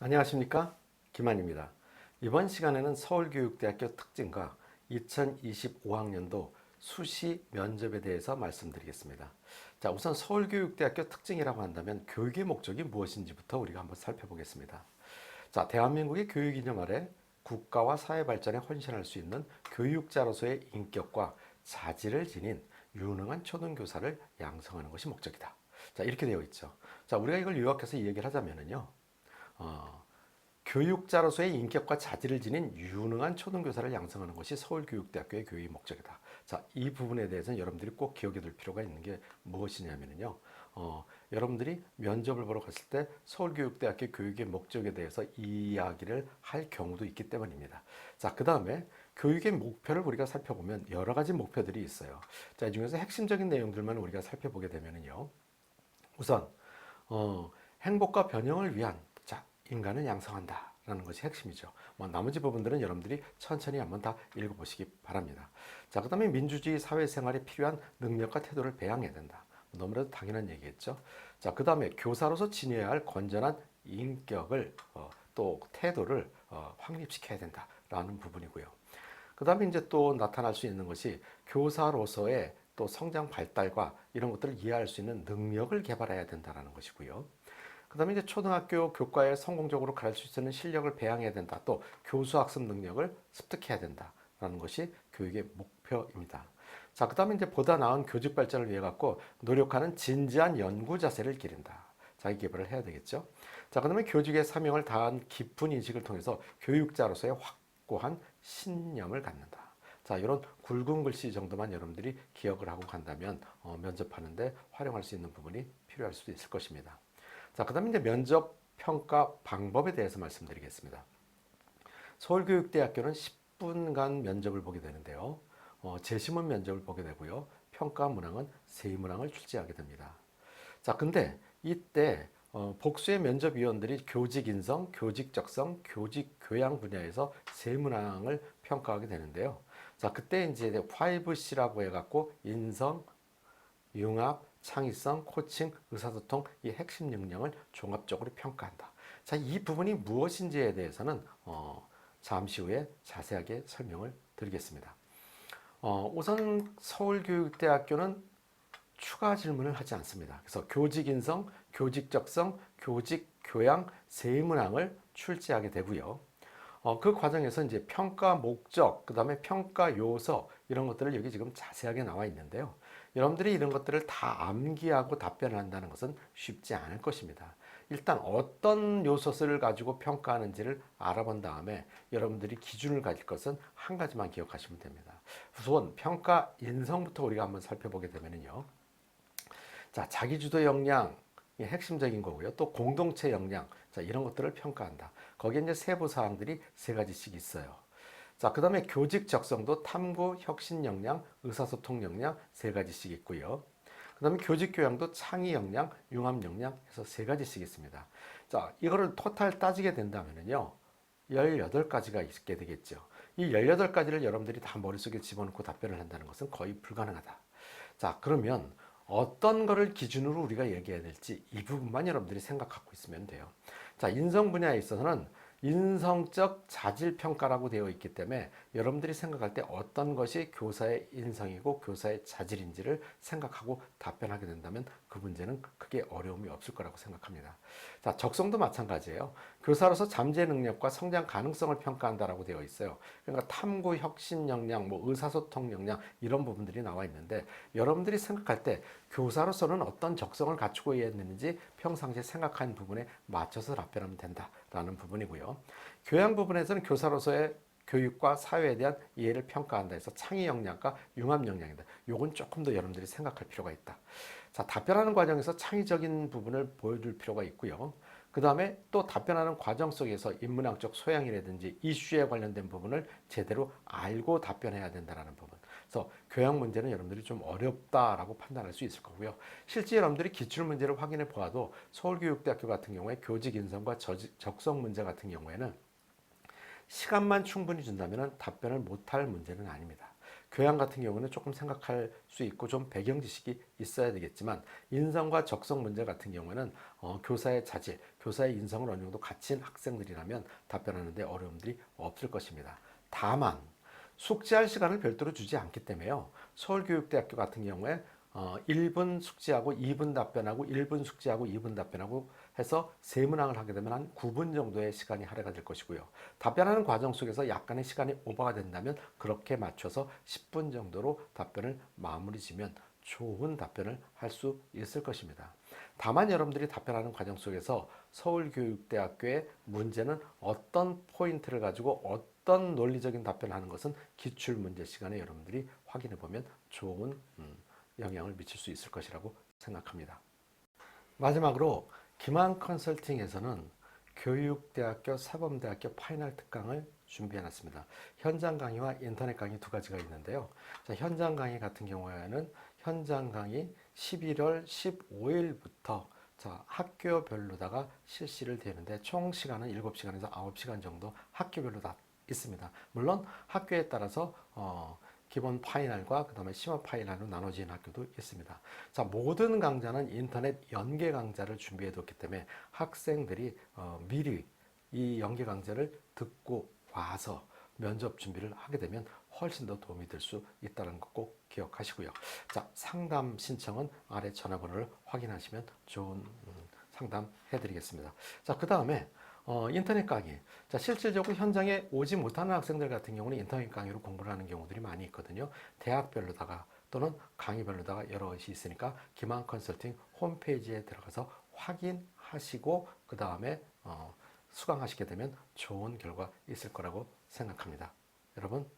안녕하십니까? 김한입니다. 이번 시간에는 서울교육대학교 특징과 2025학년도 수시 면접에 대해서 말씀드리겠습니다. 자, 우선 서울교육대학교 특징이라고 한다면 교육의 목적이 무엇인지부터 우리가 한번 살펴보겠습니다. 자, 대한민국의 교육 이념 아래 국가와 사회 발전에 헌신할 수 있는 교육자로서의 인격과 자질을 지닌 유능한 초등교사를 양성하는 것이 목적이다. 자, 이렇게 되어 있죠. 자, 우리가 이걸 요약해서 이 얘기를 하자면은요. 어, 교육자로서의 인격과 자질을 지닌 유능한 초등교사를 양성하는 것이 서울교육대학교의 교육의 목적이다. 자, 이 부분에 대해서는 여러분들이 꼭 기억해 둘 필요가 있는 게 무엇이냐면요. 여러분들이 면접을 보러 갔을 때 서울교육대학교 교육의 목적에 대해서 이야기를 할 경우도 있기 때문입니다. 자, 그 다음에 교육의 목표를 우리가 살펴보면 여러 가지 목표들이 있어요. 자, 이 중에서 핵심적인 내용들만 우리가 살펴보게 되면요. 우선 행복과 변형을 위한 인간을 양성한다 라는 것이 핵심이죠. 나머지 부분들은 여러분들이 천천히 한번 다 읽어보시기 바랍니다. 자, 그 다음에 민주주의 사회생활에 필요한 능력과 태도를 배양해야 된다. 너무나도 당연한 얘기겠죠. 자, 그 다음에 교사로서 지녀야 할 건전한 인격을 또 태도를 확립시켜야 된다라는 부분이고요. 그 다음에 이제 또 나타날 수 있는 것이 교사로서의 또 성장 발달과 이런 것들을 이해할 수 있는 능력을 개발해야 된다는 것이고요. 그 다음에 이제 초등학교 교과에 성공적으로 가르칠 수 있는 실력을 배양해야 된다. 또 교수 학습 능력을 습득해야 된다라는 것이 교육의 목표입니다. 자, 그 다음에 이제 보다 나은 교직 발전을 위해 갖고 노력하는 진지한 연구 자세를 기른다. 자기 개발을 해야 되겠죠. 자, 그 다음에 교직의 사명을 다한 깊은 인식을 통해서 교육자로서의 확고한 신념을 갖는다. 자, 이런 굵은 글씨 정도만 여러분들이 기억을 하고 간다면 면접하는데 활용할 수 있는 부분이 필요할 수도 있을 것입니다. 자, 그 다음에 이제 면접 평가 방법에 대해서 말씀드리겠습니다. 서울교육대학교는 10분간 면접을 보게 되는데요. 재심은 면접을 보게 되고요. 평가 문항은 세 문항을 출제하게 됩니다. 자, 근데 이때 복수의 면접위원들이 교직 인성, 교직 적성, 교직 교양 분야에서 세 문항을 평가하게 되는데요. 자, 그때 이제 5C라고 해갖고 인성, 융합, 창의성, 코칭, 의사소통 이 핵심 역량을 종합적으로 평가한다. 자, 이 부분이 무엇인지에 대해서는 잠시 후에 자세하게 설명을 드리겠습니다. 우선 서울교육대학교는 추가 질문을 하지 않습니다. 그래서 교직 인성, 교직 적성, 교직 교양 세 문항을 출제하게 되고요. 그 과정에서 이제 평가 목적, 그 다음에 평가 요소 이런 것들을 여기 지금 자세하게 나와 있는데요. 여러분들이 이런 것들을 다 암기하고 답변을 한다는 것은 쉽지 않을 것입니다. 일단 어떤 요소를 가지고 평가하는지를 알아본 다음에 여러분들이 기준을 가질 것은 한 가지만 기억하시면 됩니다. 우선 평가 인성부터 우리가 한번 살펴보게 되면요. 자, 자기주도 역량이 핵심적인 거고요. 또 공동체 역량, 자, 이런 것들을 평가한다. 거기에 이제 세부 사항들이 세 가지씩 있어요. 자, 그 다음에 교직 적성도 탐구, 혁신 역량, 의사소통 역량 세 가지씩 있고요. 그 다음에 교직 교양도 창의 역량, 융합 역량 해서 세 가지씩 있습니다. 자, 이거를 토탈 따지게 된다면요. 18가지가 있게 되겠죠. 이 18가지를 여러분들이 다 머릿속에 집어넣고 답변을 한다는 것은 거의 불가능하다. 자, 그러면 어떤 거를 기준으로 우리가 얘기해야 될지 이 부분만 여러분들이 생각하고 있으면 돼요. 자, 인성 분야에 있어서는 인성적 자질 평가라고 되어 있기 때문에 여러분들이 생각할 때 어떤 것이 교사의 인성이고 교사의 자질인지를 생각하고 답변하게 된다면 그 문제는 크게 어려움이 없을 거라고 생각합니다. 자, 적성도 마찬가지예요. 교사로서 잠재 능력과 성장 가능성을 평가한다라고 되어 있어요. 그러니까 탐구, 혁신 역량, 뭐 의사소통 역량 이런 부분들이 나와 있는데 여러분들이 생각할 때 교사로서는 어떤 적성을 갖추고 있는지 평상시에 생각한 부분에 맞춰서 답변하면 된다라는 부분이고요. 교양 부분에서는 교사로서의 교육과 사회에 대한 이해를 평가한다 해서 창의 역량과 융합 역량이다. 요건 조금 더 여러분들이 생각할 필요가 있다. 자, 답변하는 과정에서 창의적인 부분을 보여줄 필요가 있고요. 그 다음에 또 답변하는 과정 속에서 인문학적 소양이라든지 이슈에 관련된 부분을 제대로 알고 답변해야 된다는 부분. 그래서 교양 문제는 여러분들이 좀 어렵다라고 판단할 수 있을 거고요. 실제 여러분들이 기출 문제를 확인해 보아도 서울교육대학교 같은 경우에 교직 인성과 적성 문제 같은 경우에는 시간만 충분히 준다면 답변을 못할 문제는 아닙니다. 교양 같은 경우는 조금 생각할 수 있고 좀 배경 지식이 있어야 되겠지만 인성과 적성 문제 같은 경우에는 교사의 자질, 교사의 인성을 어느 정도 갖춘 학생들이라면 답변하는 데 어려움들이 없을 것입니다. 다만 숙제할 시간을 별도로 주지 않기 때문에요. 서울교육대학교 같은 경우에 1분 숙제하고 2분 답변하고 1분 숙제하고 2분 답변하고 해서 세 문항을 하게 되면 한 9분 정도의 시간이 할애가 될 것이고요. 답변하는 과정 속에서 약간의 시간이 오버가 된다면 그렇게 맞춰서 10분 정도로 답변을 마무리 지면 좋은 답변을 할 수 있을 것입니다. 다만 여러분들이 답변하는 과정 속에서 서울교육대학교의 문제는 어떤 포인트를 가지고 어떤 논리적인 답변을 하는 것은 기출문제 시간에 여러분들이 확인해 보면 좋은 영향을 미칠 수 있을 것이라고 생각합니다. 마지막으로 기만 컨설팅에서는 교육대학교, 사범대학교 파이널 특강을 준비해 놨습니다. 현장 강의와 인터넷 강의 두 가지가 있는데요. 자, 현장 강의 같은 경우에는 현장 강의 11월 15일부터 자, 학교별로다가 실시를 되는데 총 시간은 7시간에서 9시간 정도 학교별로 다 있습니다. 물론 학교에 따라서 기본 파이널과 그 다음에 심화 파이널로 나눠진 학교도 있습니다. 자, 모든 강좌는 인터넷 연계 강좌를 준비해 뒀기 때문에 학생들이 미리 이 연계 강좌를 듣고 와서 면접 준비를 하게 되면 훨씬 더 도움이 될 수 있다는 거 꼭 기억하시고요. 자, 상담 신청은 아래 전화번호를 확인하시면 좋은 상담 해드리겠습니다. 자, 그 다음에 인터넷 강의. 자, 실질적으로 현장에 오지 못하는 학생들 같은 경우는 인터넷 강의로 공부를 하는 경우들이 많이 있거든요. 대학별로다가 또는 강의별로다가 여러 것이 있으니까 기만 컨설팅 홈페이지에 들어가서 확인하시고 그 다음에 수강하시게 되면 좋은 결과 있을 거라고 생각합니다. 여러분